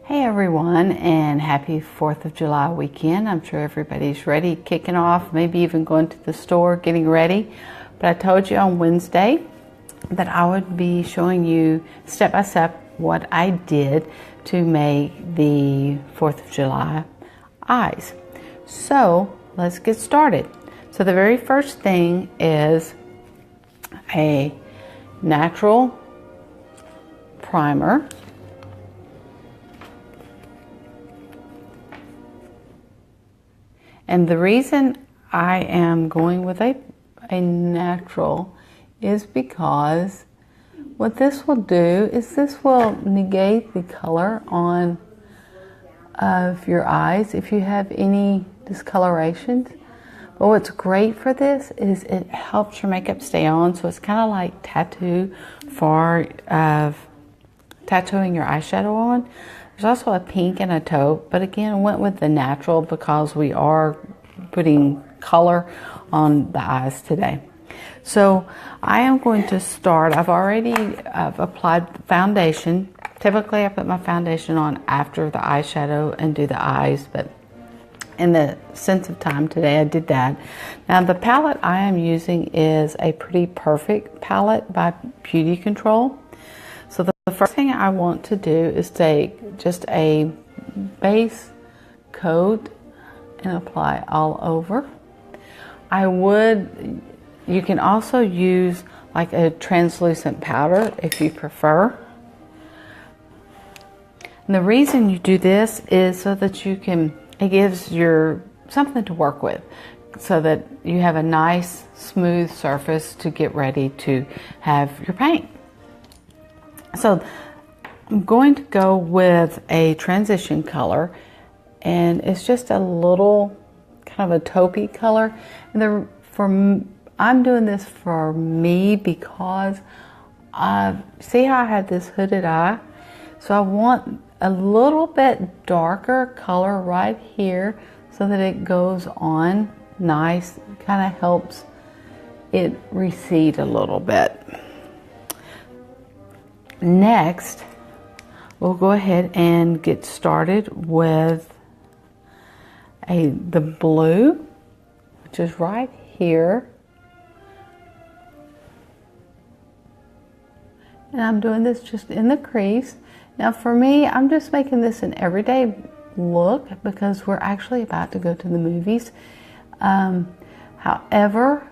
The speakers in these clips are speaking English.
Hey everyone, and happy 4th of July weekend. I'm sure everybody's ready, kicking off, maybe even going to the store, getting ready. But I told you on Wednesday that I would be showing you step by step what I did to make the 4th of July eyes. So let's get started. So the very first thing is a natural primer. And the reason I am going with a natural is because what this will do is this will negate the color of your eyes if you have any discolorations. But what's great for this is it helps your makeup stay on, so it's kind of like tattooing your eyeshadow on. There's also a pink and a taupe, but again, I went with the natural because we are putting color on the eyes today. So I am going to start. I've applied foundation. Typically I put my foundation on after the eyeshadow and do the eyes, but in the sense of time today I did that. Now the palette I am using is a Pretty Perfect palette by BeautiControl. So the first thing I want to do is take just a base coat and apply all over. You can also use like a translucent powder if you prefer. And the reason you do this is so that it gives you something to work with, so that you have a nice smooth surface to get ready to have your paint. So I'm going to go with a transition color, and it's just a little kind of a taupey color. And I'm doing this for me because see how I had this hooded eye? So I want a little bit darker color right here so that it goes on nice, kind of helps it recede a little bit. Next, we'll go ahead and get started with the blue, which is right here. And I'm doing this just in the crease. Now for me, I'm just making this an everyday look because we're actually about to go to the movies. However,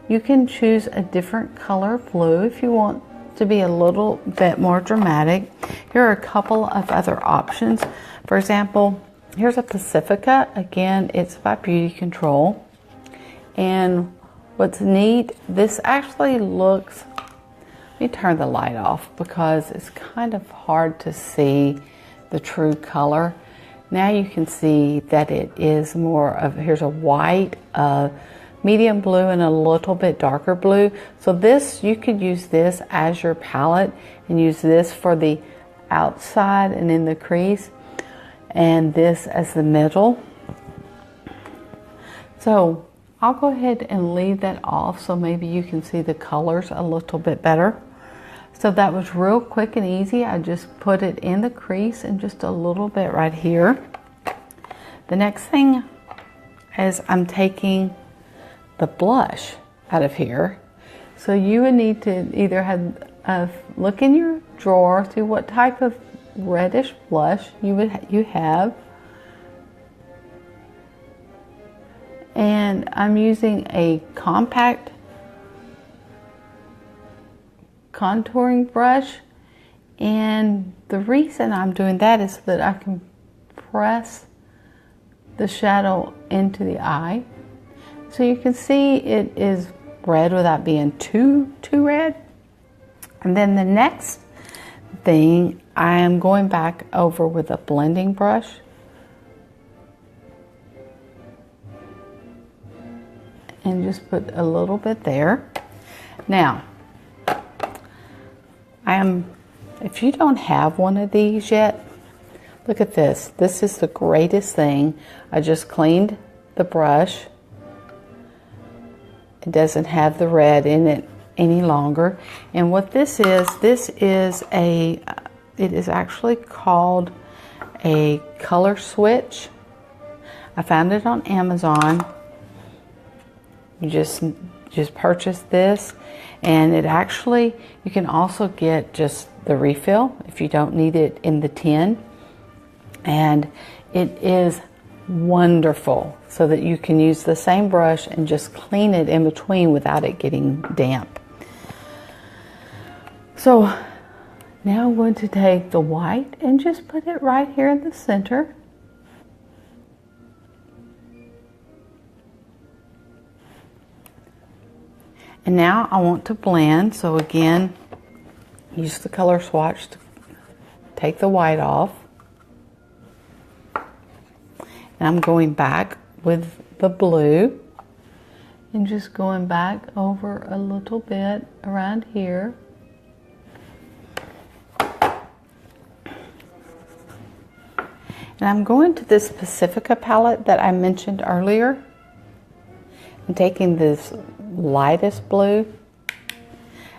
you can choose a different color blue if you want to be a little bit more dramatic. Here are a couple of other options. For example, here's a Pacifica. Again, it's by BeautiControl. And what's neat, this actually looks, let me turn the light off because it's kind of hard to see the true color. Now you can see that it is more of, here's a white, medium blue, and a little bit darker blue. So this, you could use this as your palette and use this for the outside and in the crease, and this as the middle. So I'll go ahead and leave that off so maybe you can see the colors a little bit better. So that was real quick and easy. I just put it in the crease and just a little bit right here. The next thing is I'm taking the blush out of here. So you would need to either have look in your drawer, see what type of reddish blush you have. And I'm using a compact contouring brush, and the reason I'm doing that is so that I can press the shadow into the eye. So you can see it is red without being too red. And then the next thing, I am going back over with a blending brush. And just put a little bit there. Now, if you don't have one of these yet, look at this. This is the greatest thing. I just cleaned the brush. It doesn't have the red in it any longer. And what this is It is actually called a color switch. I found it on Amazon. You just purchase this, and it actually, you can also get just the refill if you don't need it in the tin. And it is wonderful so that you can use the same brush and just clean it in between without it getting damp. So now I'm going to take the white and just put it right here in the center. And now I want to blend, so again, use the color swatch to take the white off. And I'm going back with the blue and just going back over a little bit around here. And I'm going to this Pacifica palette that I mentioned earlier. I'm taking this lightest blue,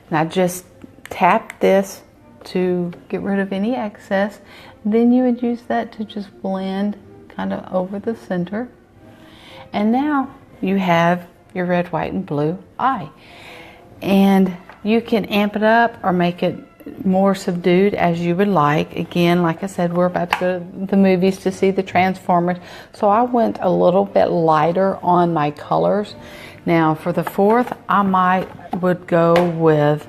and I just tap this to get rid of any excess. Then you would use that to just blend kind of over the center. And now you have your red, white, and blue eye. And you can amp it up or make it more subdued as you would like. Again, like I said, we're about to go to the movies to see the Transformers, so I went a little bit lighter on my colors. Now for the fourth, I would go with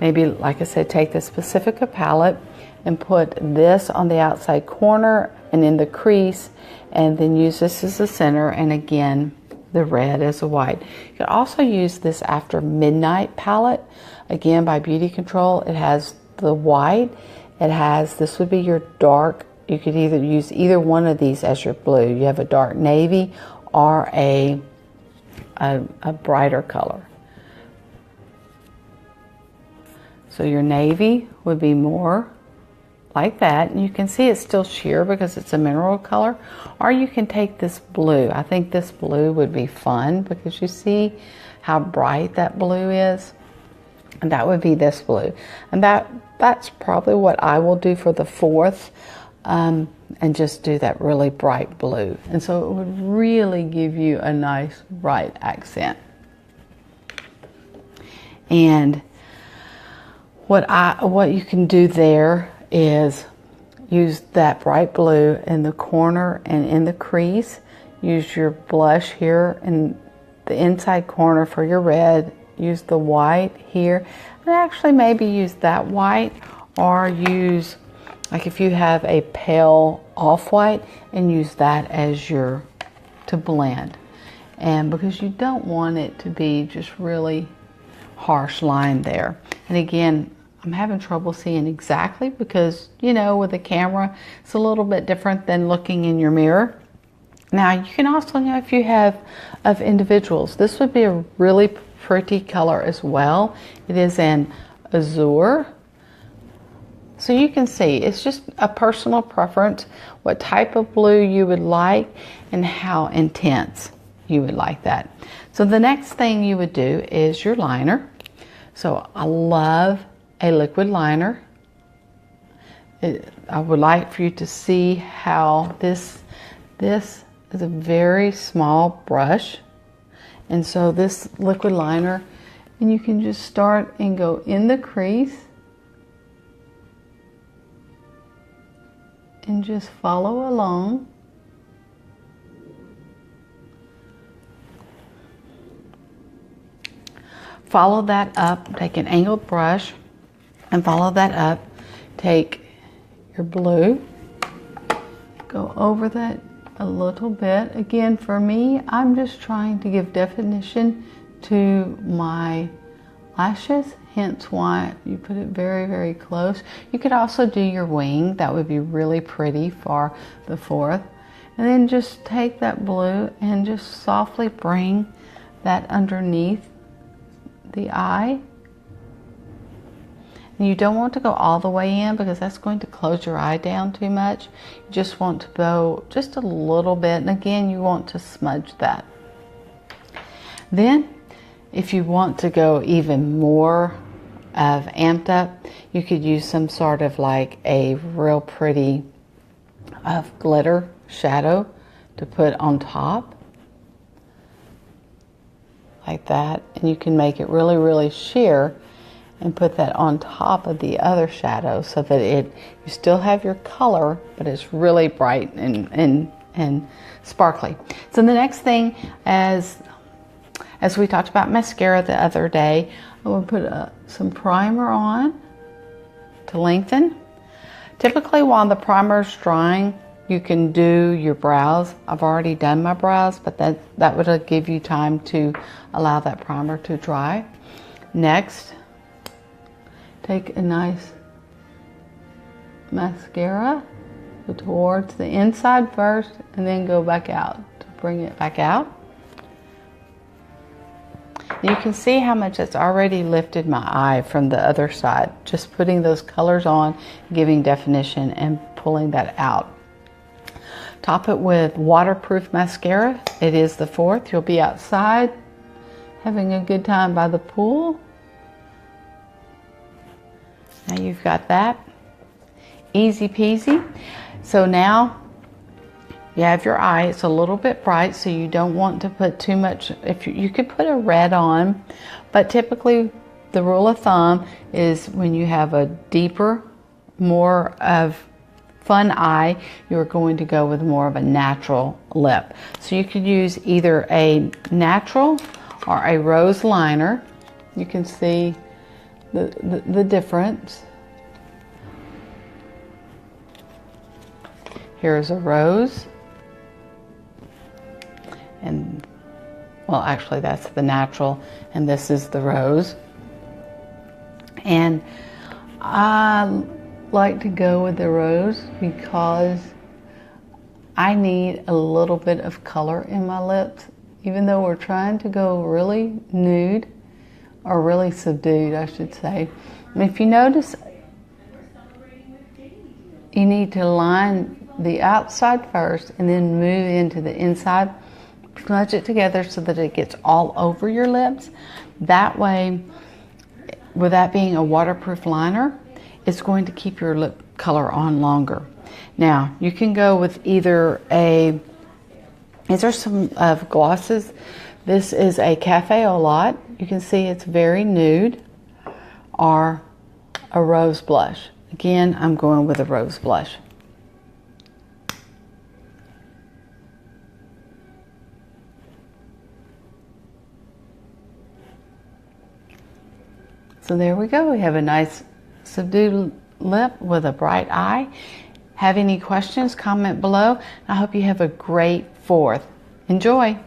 maybe, like I said, take this Pacifica palette and put this on the outside corner and in the crease, and then use this as the center, and again the red as a white. You could also use this After Midnight palette, again by BeautiControl. It has the white, it has, this would be your dark, you could either use either one of these as your blue. You have a dark navy or a brighter color. So your navy would be more like that, and you can see it's still sheer because it's a mineral color. Or you can take this blue. I think this blue would be fun because you see how bright that blue is, and that would be this blue. And that's probably what I will do for the fourth, and just do that really bright blue. And so it would really give you a nice bright accent. And what you can do there is use that bright blue in the corner and in the crease. Use your blush here in the inside corner for your red. Use the white here, and actually maybe use that white, or use, like if you have a pale off-white, and use that as your, to blend. And because you don't want it to be just really harsh line there. And again, I'm having trouble seeing exactly because, you know, with a camera, it's a little bit different than looking in your mirror. Now, you can also, you know, if you have of individuals, this would be a really pretty color as well. It is an azure. So you can see, it's just a personal preference, what type of blue you would like and how intense you would like that. So the next thing you would do is your liner. So I love a liquid liner. I would like for you to see how this is a very small brush, and so this liquid liner, and you can just start and go in the crease and just follow along. Follow that up, take an angled brush and follow that up. Take your blue, go over that a little bit. Again, for me, I'm just trying to give definition to my lashes, hence why you put it very, very close. You could also do your wing. That would be really pretty for the fourth. And then just take that blue and just softly bring that underneath the eye. And you don't want to go all the way in because that's going to close your eye down too much. You just want to go just a little bit, and again, you want to smudge that. Then, if you want to go even more of Amped Up, you could use some sort of like a real pretty glitter shadow to put on top like that, and you can make it really, really sheer and put that on top of the other shadow so that you still have your color, but it's really bright and sparkly. So the next thing, as we talked about mascara the other day, I'm going to put some primer on to lengthen. Typically while the primer is drying, you can do your brows. I've already done my brows, but that would give you time to allow that primer to dry. Next, take a nice mascara, go towards the inside first and then go back out to bring it back out. You can see how much it's already lifted my eye from the other side, just putting those colors on, giving definition and pulling that out. Top it with waterproof mascara. It is the 4th. You'll be outside having a good time by the pool. Now you've got that. Easy peasy. So now you have your eye. It's a little bit bright, so you don't want to put too much. If you could put a red on, but typically the rule of thumb is when you have a deeper, more of fun eye, you're going to go with more of a natural lip. So you could use either a natural or a rose liner. You can see the difference. Here's a rose. And, well, actually that's the natural, and this is the rose. And I like to go with the rose because I need a little bit of color in my lips. Even though we're trying to go really nude, or really subdued, I should say. And if you notice, you need to line the outside first and then move into the inside. Smudge it together so that it gets all over your lips. That way, with that being a waterproof liner, it's going to keep your lip color on longer. Now, you can go with either these are some glosses. This is a Cafe Au Lait. You can see it's very nude, or a rose blush. Again, I'm going with a rose blush. So there we go. We have a nice subdued lip with a bright eye. Have any questions? Comment below. I hope you have a great 4th. Enjoy.